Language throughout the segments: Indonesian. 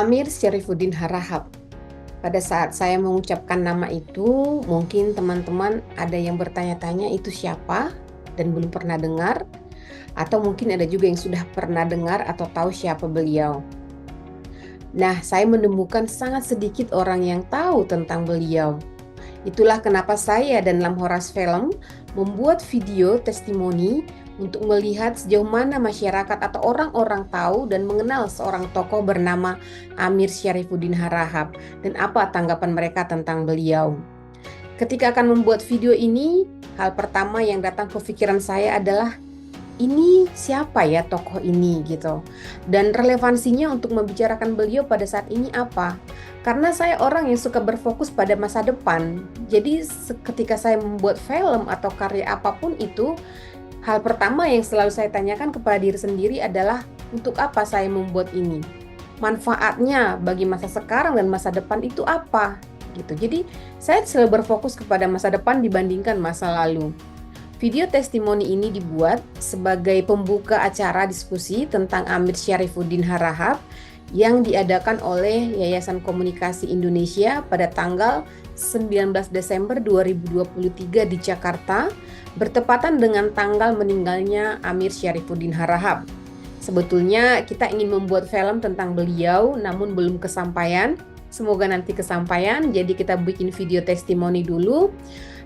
Amir Syarifuddin Harahap. Pada saat saya mengucapkan nama itu, mungkin teman-teman ada yang bertanya-tanya itu siapa dan belum pernah dengar, atau mungkin ada juga yang sudah pernah dengar atau tahu siapa beliau. Nah, saya menemukan sangat sedikit orang yang tahu tentang beliau. Itulah kenapa saya dan Lamhoras Film membuat video testimoni untuk melihat sejauh mana masyarakat atau orang-orang tahu dan mengenal seorang tokoh bernama Amir Syarifuddin Harahap dan apa tanggapan mereka tentang beliau. Ketika akan membuat video ini, hal pertama yang datang ke pikiran saya adalah ini siapa ya tokoh ini gitu. Dan relevansinya untuk membicarakan beliau pada saat ini apa? Karena saya orang yang suka berfokus pada masa depan. Jadi ketika saya membuat film atau karya apapun itu, hal pertama yang selalu saya tanyakan kepada diri sendiri adalah untuk apa saya membuat ini? Manfaatnya bagi masa sekarang dan masa depan itu apa? Gitu. Jadi saya selalu berfokus kepada masa depan dibandingkan masa lalu. Video testimoni ini dibuat sebagai pembuka acara diskusi tentang Amir Syarifuddin Harahap yang diadakan oleh Yayasan Komunikasi Indonesia pada tanggal 19 Desember 2023 di Jakarta, bertepatan dengan tanggal meninggalnya Amir Syarifuddin Harahap. Sebetulnya kita ingin membuat film tentang beliau, namun belum kesampaian. Semoga nanti kesampaian, jadi kita bikin video testimoni dulu.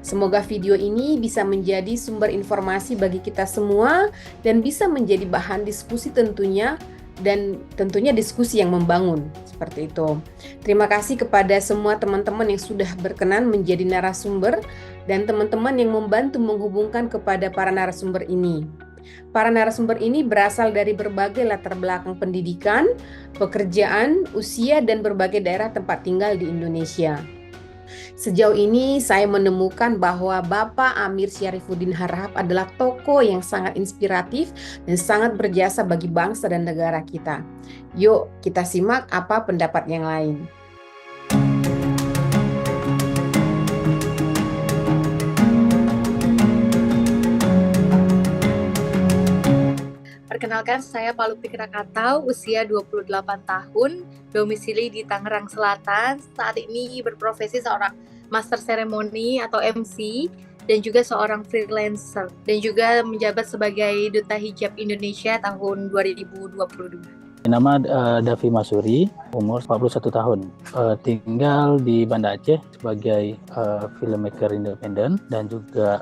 Semoga video ini bisa menjadi sumber informasi bagi kita semua dan bisa menjadi bahan diskusi tentunya, dan tentunya diskusi yang membangun seperti itu. Terima kasih kepada semua teman-teman yang sudah berkenan menjadi narasumber dan teman-teman yang membantu menghubungkan kepada para narasumber ini. Para narasumber ini berasal dari berbagai latar belakang pendidikan, pekerjaan, usia, dan berbagai daerah tempat tinggal di Indonesia. Sejauh ini saya menemukan bahwa Bapak Amir Syarifuddin Harahap adalah tokoh yang sangat inspiratif dan sangat berjasa bagi bangsa dan negara kita. Yuk kita simak apa pendapat yang lain. Perkenalkan, saya Palupi Krakatau, usia 28 tahun, domisili di Tangerang Selatan. Saat ini berprofesi seorang master seremoni atau MC dan juga seorang freelancer dan juga menjabat sebagai Duta Hijab Indonesia tahun 2022. Nama Davi Masuri, umur 41 tahun, tinggal di Banda Aceh sebagai filmmaker independen dan juga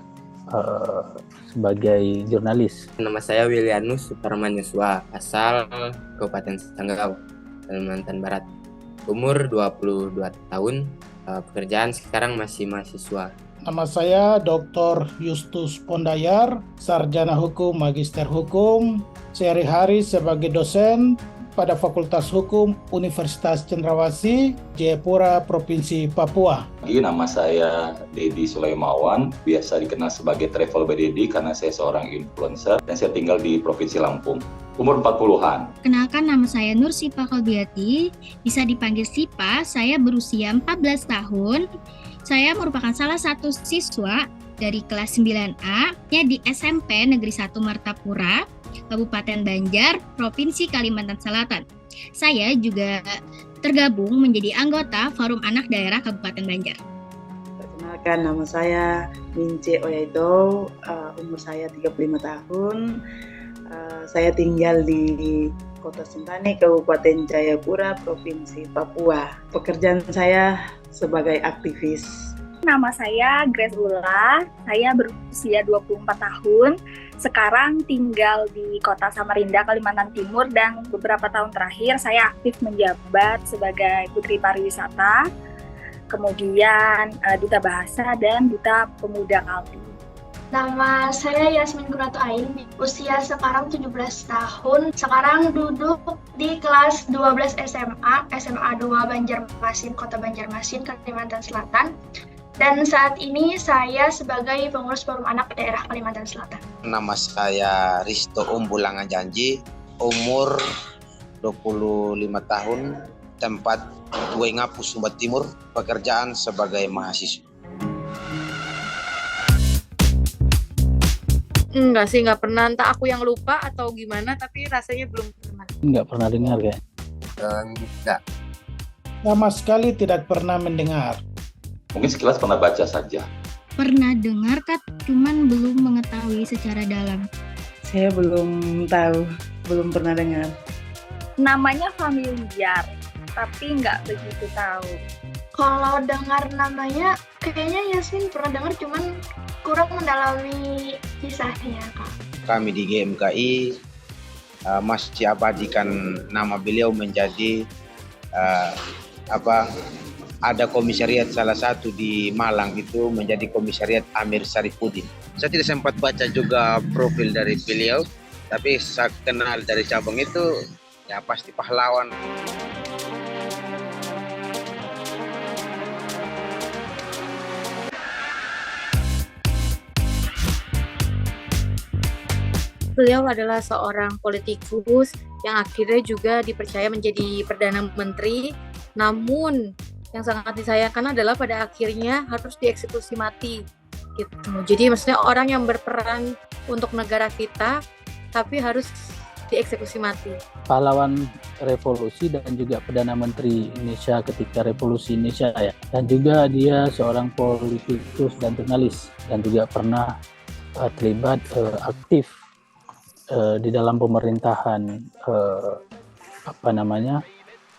sebagai jurnalis. Nama saya Willianus Suparman Yosua, asal Kabupaten Sanggau, Kalimantan Barat. Umur 22 tahun, pekerjaan sekarang masih mahasiswa. Nama saya Dr. Justus Pondayar, sarjana hukum, magister hukum, sehari-hari sebagai dosen pada Fakultas Hukum Universitas Cendrawasih, Jayapura, Provinsi Papua. Nama saya Dedi Sulaimawan, biasa dikenal sebagai Travel by Dedi karena saya seorang influencer dan saya tinggal di Provinsi Lampung. Umur 40-an. Kenalkan, nama saya Nur Sipa Kolbiati, bisa dipanggil Sipa. Saya berusia 14 tahun. Saya merupakan salah satu siswa dari kelas 9A di SMP Negeri 1 Martapura, Kabupaten Banjar, Provinsi Kalimantan Selatan. Saya juga tergabung menjadi anggota Forum Anak Daerah Kabupaten Banjar. Perkenalkan, nama saya Mince Oyaido, umur saya 35 tahun. Saya tinggal di Kota Sentani, Kabupaten Jayapura, Provinsi Papua. Pekerjaan saya sebagai aktivis. Nama saya Grace Ula, saya berusia 24 tahun, sekarang tinggal di Kota Samarinda, Kalimantan Timur, dan beberapa tahun terakhir saya aktif menjabat sebagai Putri Pariwisata, kemudian Duta Bahasa dan Duta Pemuda Kalti. Nama saya Yasmin Kurato Ain, usia sekarang 17 tahun, sekarang duduk di kelas 12 SMA 2 Banjarmasin, Kota Banjarmasin, Kalimantan Selatan. Dan saat ini saya sebagai pengurus Forum Anak Daerah Kalimantan Selatan. Nama saya Risto Umbulangan Janji, umur 25 tahun, tempat Wengapu, Sumba Timur, pekerjaan sebagai mahasiswa. Enggak sih, nggak pernah. Entah aku yang lupa atau gimana, tapi rasanya belum pernah. Nggak pernah dengar kayak? Enggak. sama sekali tidak pernah mendengar. Mungkin sekilas pernah baca saja. Pernah dengar, Kak, cuman belum mengetahui secara dalam. Saya belum tahu, belum pernah dengar. Namanya familiar, tapi nggak begitu tahu. Kalau dengar namanya, kayaknya Yasmin pernah dengar, cuman kurang mendalami kisahnya, Kak. Kami di GMKI masih abadikan nama beliau menjadi ada komisariat salah satu di Malang itu menjadi komisariat Amir Sarifudin. Saya tidak sempat baca juga profil dari beliau, tapi saya kenal dari cabang itu ya pasti pahlawan. Beliau adalah seorang politikus yang akhirnya juga dipercaya menjadi Perdana Menteri, namun yang sangat disayangkan adalah pada akhirnya harus dieksekusi mati gitu. Jadi maksudnya orang yang berperan untuk negara kita tapi harus dieksekusi mati. Pahlawan revolusi dan juga Perdana Menteri Indonesia ketika revolusi Indonesia ya. Dan juga dia seorang politikus dan jurnalis dan juga pernah terlibat aktif di dalam pemerintahan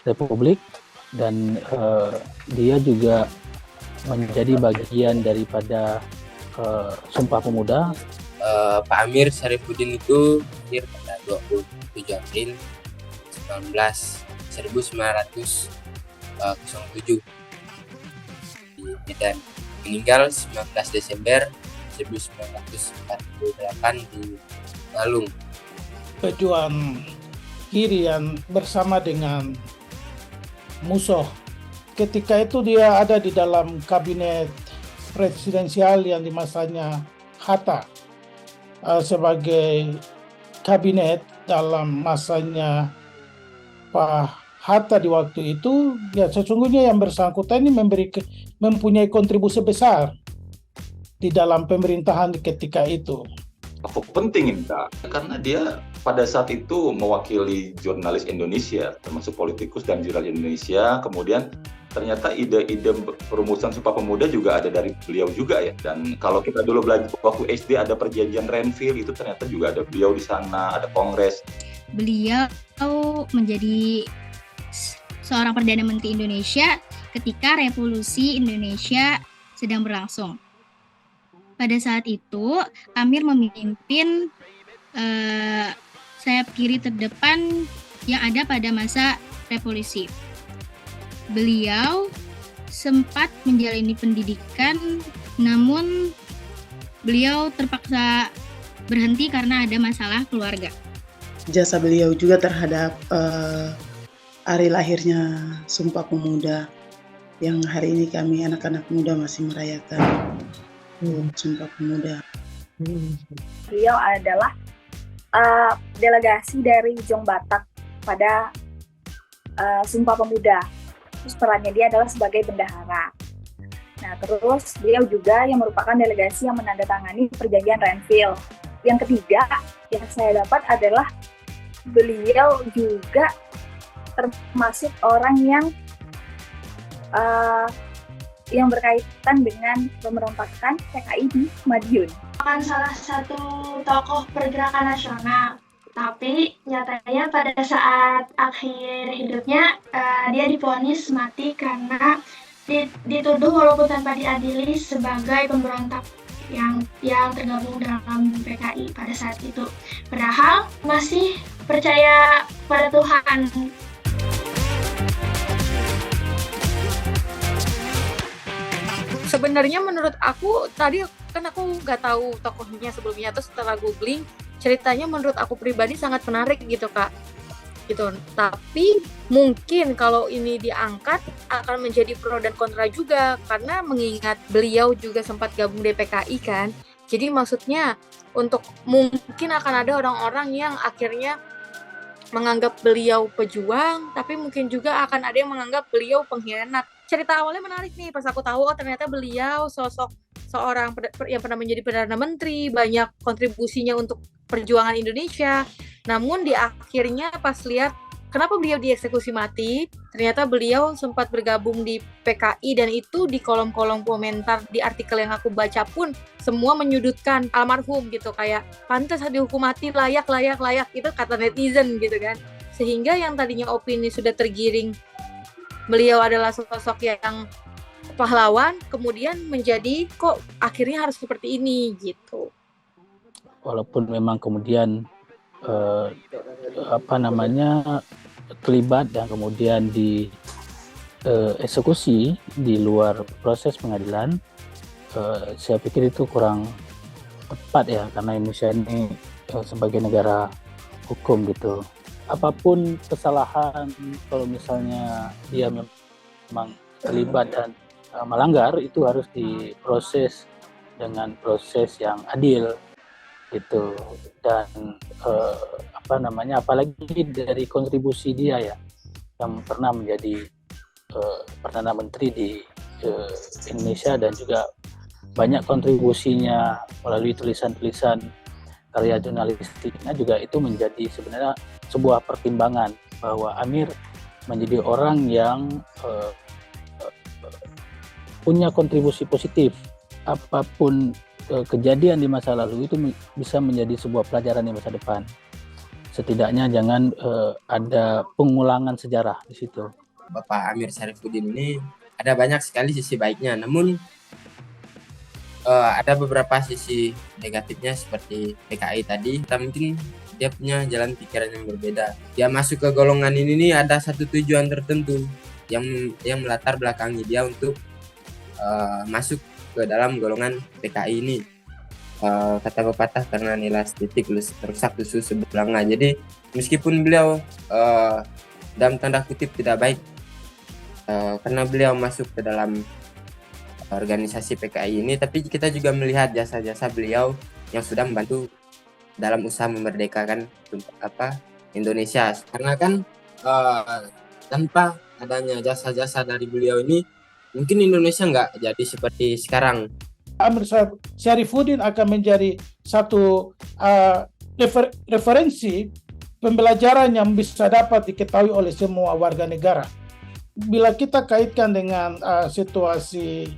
Republik, dan dia juga menjadi bagian daripada Sumpah Pemuda. Pak Amir Sarifudin itu lahir pada 27 April 1907 di Medan, meninggal 19 Desember 1948 di Galung. Pejuang kiri yang bersama dengan musuh. Ketika itu dia ada di dalam kabinet presidensial yang di masanya Hatta. Sebagai kabinet dalam masanya Pak Hatta di waktu itu, ya sesungguhnya yang bersangkutan ini mempunyai kontribusi besar di dalam pemerintahan ketika itu. Penting ini, Kak, karena dia pada saat itu mewakili jurnalis Indonesia, termasuk politikus dan jurnalis Indonesia. Kemudian ternyata ide-ide perumusan Sumpah Pemuda juga ada dari beliau juga ya. Dan kalau kita dulu belajar waktu SD ada perjanjian Renville, itu ternyata juga ada beliau di sana, ada kongres. Beliau menjadi seorang Perdana Menteri Indonesia ketika revolusi Indonesia sedang berlangsung. Pada saat itu, Amir memimpin sayap kiri terdepan yang ada pada masa revolusi. Beliau sempat menjalani pendidikan, namun beliau terpaksa berhenti karena ada masalah keluarga. Jasa beliau juga terhadap hari lahirnya Sumpah Pemuda, yang hari ini kami anak-anak muda masih merayakan Sumpah Pemuda. Beliau adalah delegasi dari Ujung Batak pada Sumpah Pemuda. Terus perannya dia adalah sebagai bendahara. Nah, terus beliau juga yang merupakan delegasi yang menandatangani perjanjian Renville. Yang ketiga yang saya dapat adalah beliau juga termasuk orang yang berkaitan dengan pemberontakan PKI di Madiun. Bukan salah satu tokoh pergerakan nasional, tapi nyatanya pada saat akhir hidupnya dia divonis mati karena dituduh walaupun tanpa diadili sebagai pemberontak yang tergabung dalam PKI pada saat itu. Padahal masih percaya pada Tuhan. Sebenarnya menurut aku tadi kan aku nggak tahu tokohnya sebelumnya, terus setelah googling ceritanya menurut aku pribadi sangat menarik gitu Kak. Gitu. Tapi mungkin kalau ini diangkat akan menjadi pro dan kontra juga karena mengingat beliau juga sempat gabung di PKI kan. Jadi maksudnya untuk mungkin akan ada orang-orang yang akhirnya menganggap beliau pejuang, tapi mungkin juga akan ada yang menganggap beliau pengkhianat. Cerita awalnya menarik nih, pas aku tahu ternyata beliau sosok seorang yang pernah menjadi Perdana Menteri, banyak kontribusinya untuk perjuangan Indonesia. Namun di akhirnya pas lihat kenapa beliau dieksekusi mati? Ternyata beliau sempat bergabung di PKI, dan itu di kolom-kolom komentar di artikel yang aku baca pun semua menyudutkan almarhum gitu, kayak pantas dihukum mati, layak, itu kata netizen gitu kan. Sehingga yang tadinya opini sudah tergiring beliau adalah sosok yang pahlawan, kemudian menjadi kok akhirnya harus seperti ini gitu. Walaupun memang kemudian terlibat dan kemudian eksekusi di luar proses pengadilan, saya pikir itu kurang tepat ya, karena Indonesia ini sebagai negara hukum gitu. Apapun kesalahan, kalau misalnya dia memang terlibat dan melanggar, itu harus diproses dengan proses yang adil gitu. Dan apalagi dari kontribusi dia ya, yang pernah menjadi Perdana Menteri di Indonesia, dan juga banyak kontribusinya melalui tulisan-tulisan karya jurnalistiknya juga, itu menjadi sebenarnya sebuah pertimbangan bahwa Amir menjadi orang yang punya kontribusi positif. Apapun kejadian di masa lalu itu bisa menjadi sebuah pelajaran di masa depan. Setidaknya jangan ada pengulangan sejarah di situ. Bapak Amir Syarifuddin ini ada banyak sekali sisi baiknya, namun ada beberapa sisi negatifnya seperti PKI tadi. Mungkin dia punya jalan pikiran yang berbeda. Dia masuk ke golongan ini nih ada satu tujuan tertentu yang melatar belakangi dia untuk masuk ke dalam golongan PKI ini. Kata pepatah, karena nilai titik rusak susu sebelanga. Jadi meskipun beliau dalam tanda kutip tidak baik, karena beliau masuk ke dalam organisasi PKI ini, tapi kita juga melihat jasa-jasa beliau yang sudah membantu dalam usaha memerdekakan Indonesia. Karena kan tanpa adanya jasa-jasa dari beliau ini, mungkin Indonesia nggak jadi seperti sekarang. Amir Syarifuddin akan menjadi satu referensi pembelajaran yang bisa dapat diketahui oleh semua warga negara. Bila kita kaitkan dengan situasi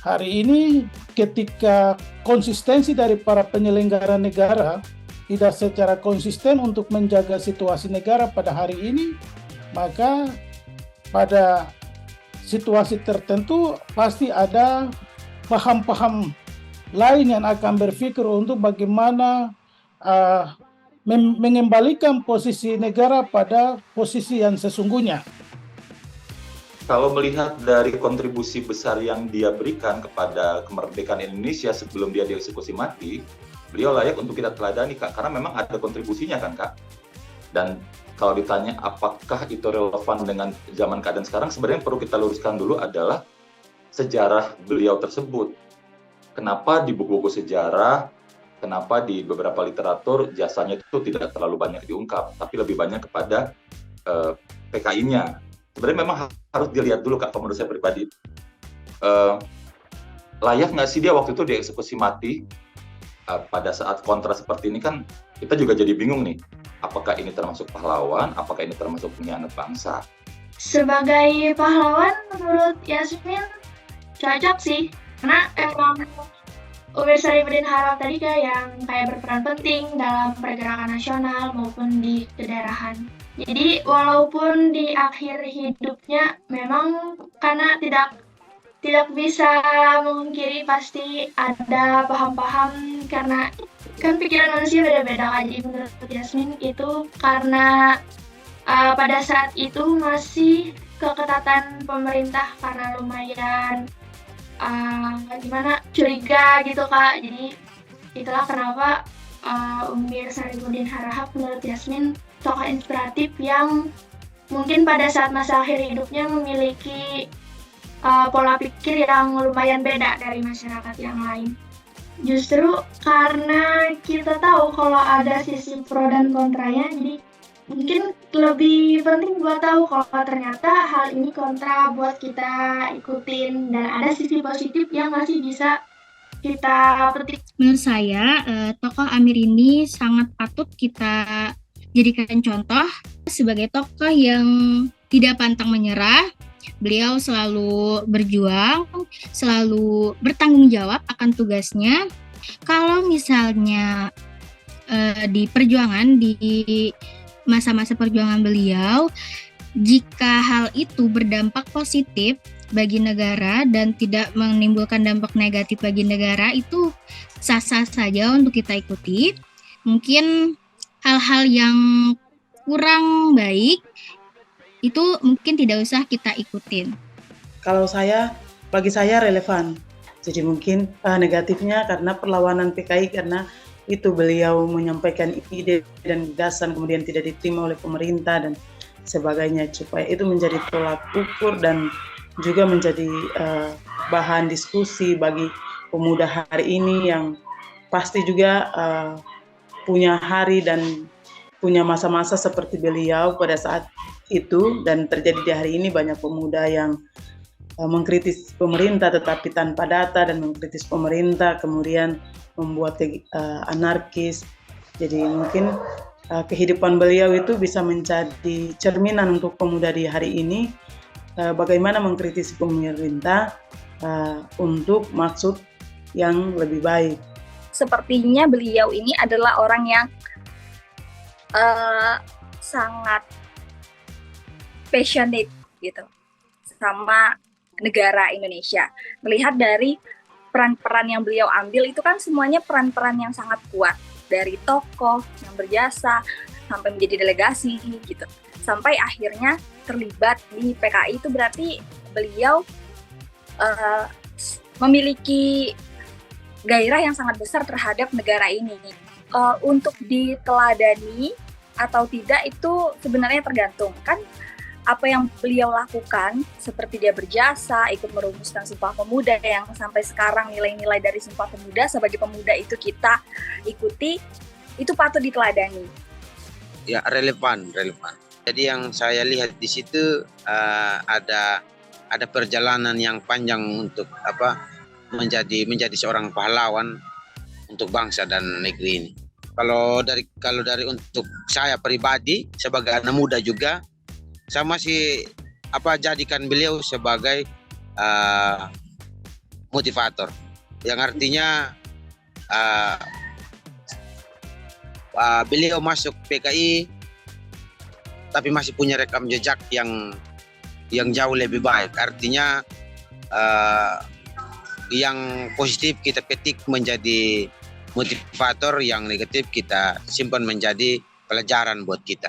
hari ini, ketika konsistensi dari para penyelenggara negara tidak secara konsisten untuk menjaga situasi negara pada hari ini, maka pada situasi tertentu pasti ada paham-paham lain yang akan berpikir untuk bagaimana mengembalikan posisi negara pada posisi yang sesungguhnya. Kalau melihat dari kontribusi besar yang dia berikan kepada kemerdekaan Indonesia sebelum dia dieksekusi mati, beliau layak untuk kita teladani, Kak, karena memang ada kontribusinya kan, Kak. Dan kalau ditanya apakah itu relevan dengan zaman keadaan sekarang, sebenarnya perlu kita luruskan dulu adalah sejarah beliau tersebut. Kenapa di buku-buku sejarah, kenapa di beberapa literatur jasanya itu tidak terlalu banyak diungkap, tapi lebih banyak kepada PKI-nya. Sebenarnya memang harus dilihat dulu, Kak, menurut saya pribadi. Layak nggak sih dia waktu itu dieksekusi mati? Pada saat kontra seperti ini kan kita juga jadi bingung nih. Apakah ini termasuk pahlawan? Apakah ini termasuk pengkhianat bangsa? Sebagai pahlawan, menurut Yasmin cocok sih. Karena emang Amir Syarifuddin Harahap tadi kayak berperan penting dalam pergerakan nasional maupun di kedaerahan. Jadi walaupun di akhir hidupnya memang karena tidak bisa memungkiri pasti ada paham-paham, karena kan pikiran manusia beda-beda. Jadi menurut Yasmin itu karena pada saat itu masih keketatan pemerintah karena lumayan curiga gitu, Kak. Jadi itulah kenapa Amir Syarifuddin Harahap menurut Yasmin tokoh inspiratif yang mungkin pada saat masa akhir hidupnya memiliki pola pikir yang lumayan beda dari masyarakat yang lain. Justru karena kita tahu kalau ada sisi pro dan kontranya, jadi mungkin lebih penting buat tahu kalau ternyata hal ini kontra buat kita ikutin, dan ada sisi positif yang masih bisa kita petik. Menurut saya, tokoh Amir ini sangat patut kita jadikan contoh sebagai tokoh yang tidak pantang menyerah. Beliau selalu berjuang, selalu bertanggung jawab akan tugasnya. Kalau misalnya di perjuangan, di masa-masa perjuangan beliau, jika hal itu berdampak positif bagi negara dan tidak menimbulkan dampak negatif bagi negara, itu sah-sah saja untuk kita ikuti. Mungkin hal-hal yang kurang baik itu mungkin tidak usah kita ikutin. Kalau bagi saya relevan. Jadi mungkin negatifnya karena perlawanan PKI, karena itu beliau menyampaikan ide dan gagasan kemudian tidak diterima oleh pemerintah dan sebagainya, supaya itu menjadi tolak ukur dan juga menjadi bahan diskusi bagi pemuda hari ini yang pasti juga punya hari dan punya masa-masa seperti beliau pada saat itu. Dan terjadi di hari ini banyak pemuda yang mengkritis pemerintah tetapi tanpa data, dan mengkritis pemerintah kemudian membuat anarkis. Jadi mungkin kehidupan beliau itu bisa menjadi cerminan untuk pemuda di hari ini, bagaimana mengkritisi pemerintah untuk maksud yang lebih baik. Sepertinya beliau ini adalah orang yang sangat passionate gitu sama negara Indonesia. Melihat dari peran-peran yang beliau ambil itu kan semuanya peran-peran yang sangat kuat, dari tokoh yang berjasa sampai menjadi delegasi gitu, sampai akhirnya terlibat di PKI. Itu berarti beliau memiliki gairah yang sangat besar terhadap negara ini. Untuk diteladani atau tidak itu sebenarnya tergantung kan apa yang beliau lakukan, seperti dia berjasa, ikut merumuskan Sumpah Pemuda yang sampai sekarang nilai-nilai dari Sumpah Pemuda sebagai pemuda itu kita ikuti, itu patut diteladani. Ya, relevan. Jadi yang saya lihat di situ ada perjalanan yang panjang untuk menjadi seorang pahlawan untuk bangsa dan negeri ini. Kalau dari untuk saya pribadi sebagai anak muda juga, saya masih jadikan beliau sebagai motivator, yang artinya beliau masuk PKI tapi masih punya rekam jejak yang jauh lebih baik. Artinya yang positif kita petik menjadi motivator, yang negatif kita simpan menjadi pelajaran buat kita.